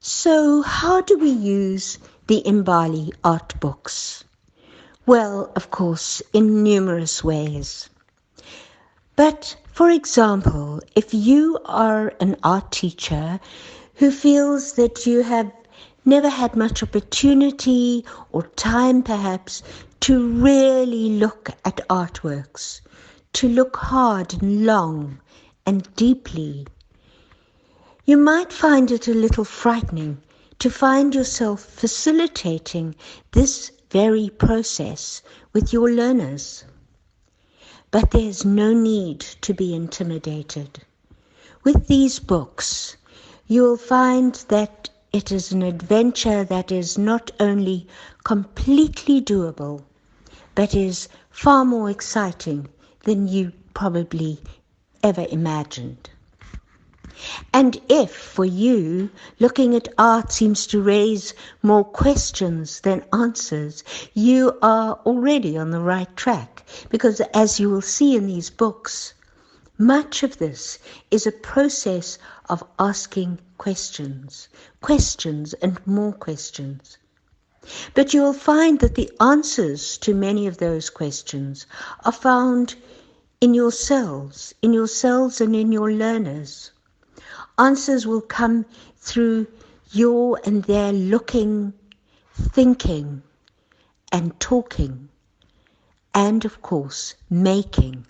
So how do we use the Imbali Artbooks? Well, of course, in numerous ways. But, for example, if you are an art teacher who feels that you have never had much opportunity or time perhaps to really look at artworks, to look hard and long and deeply, you might find it a little frightening to find yourself facilitating this very process with your learners. But there's no need to be intimidated. With these books, you'll find that it is an adventure that is not only completely doable, but is far more exciting than you probably ever imagined. And if, for you, looking at art seems to raise more questions than answers, you are already on the right track, because as you will see in these books, much of this is a process of asking questions and more questions. But you will find that the answers to many of those questions are found in yourselves and in your learners. Answers will come through your and their looking, thinking, and talking, and of course, making.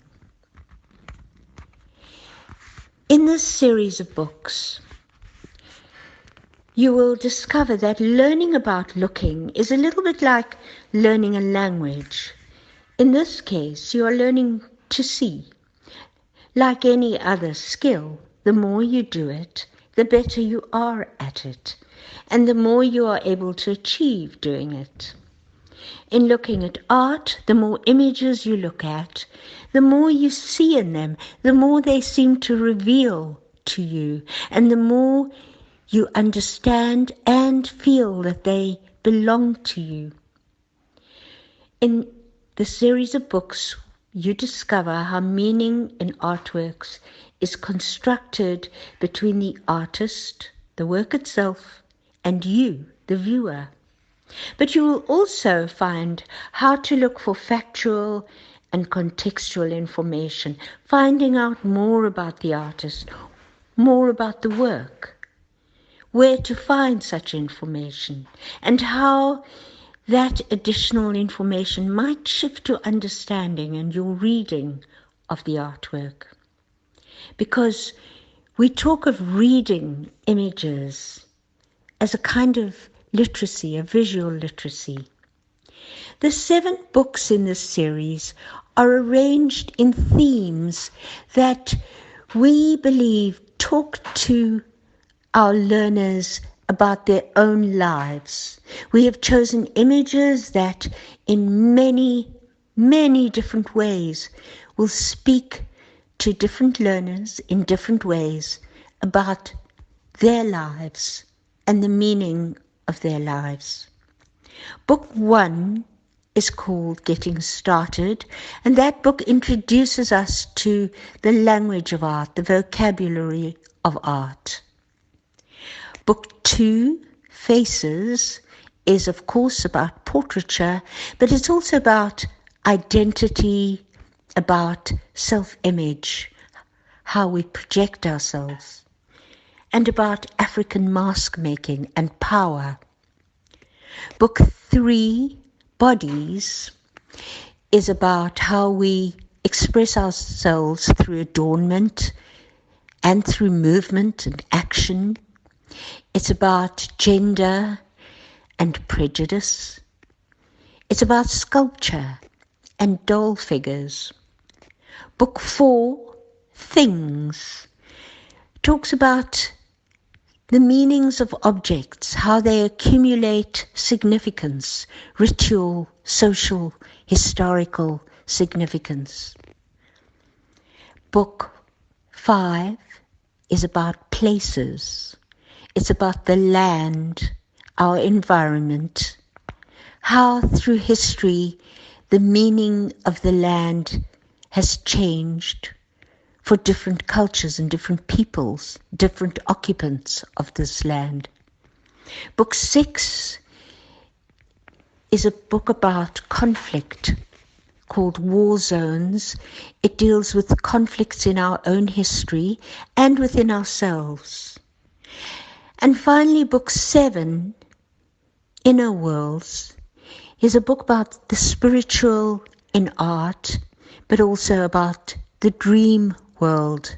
In this series of books, you will discover that learning about looking is a little bit like learning a language. In this case, you are learning to see. Like any other skill, the more you do it, the better you are at it, and the more you are able to achieve doing it. In looking at art, the more images you look at, the more you see in them, the more they seem to reveal to you, and the more you understand and feel that they belong to you. In the series of books, you discover how meaning in artworks is constructed between the artist, the work itself, and you, the viewer. But you will also find how to look for factual and contextual information, finding out more about the artist, more about the work, where to find such information, and how that additional information might shift your understanding and your reading of the artwork. Because we talk of reading images as a kind of literacy, a visual literacy. The 7 books in this series are arranged in themes that we believe talk to our learners about their own lives. We have chosen images that in many, many different ways will speak to different learners in different ways about their lives and the meaning of their lives. Book 1 is called Getting Started, and that book introduces us to the language of art, the vocabulary of art. Book 2, Faces, is of course about portraiture, but it's also about identity, about self-image, how we project ourselves, and about African mask making and power. Book 3, Bodies, is about how we express ourselves through adornment and through movement and action. It's about gender and prejudice. It's about sculpture and doll figures. Book 4, Things, talks about the meanings of objects, how they accumulate significance, ritual, social, historical significance. Book 5 is about places. It's about the land, our environment, how through history the meaning of the land has changed for different cultures and different peoples, different occupants of this land. Book 6 is a book about conflict called War Zones. It deals with conflicts in our own history and within ourselves. And finally, book 7, Inner Worlds, is a book about the spiritual in art, but also about the dream world,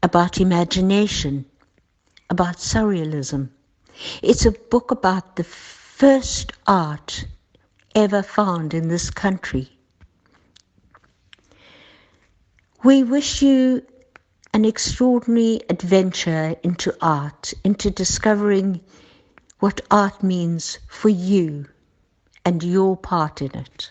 about imagination, about surrealism. It's a book about the first art ever found in this country. We wish you an extraordinary adventure into art, into discovering what art means for you and your part in it.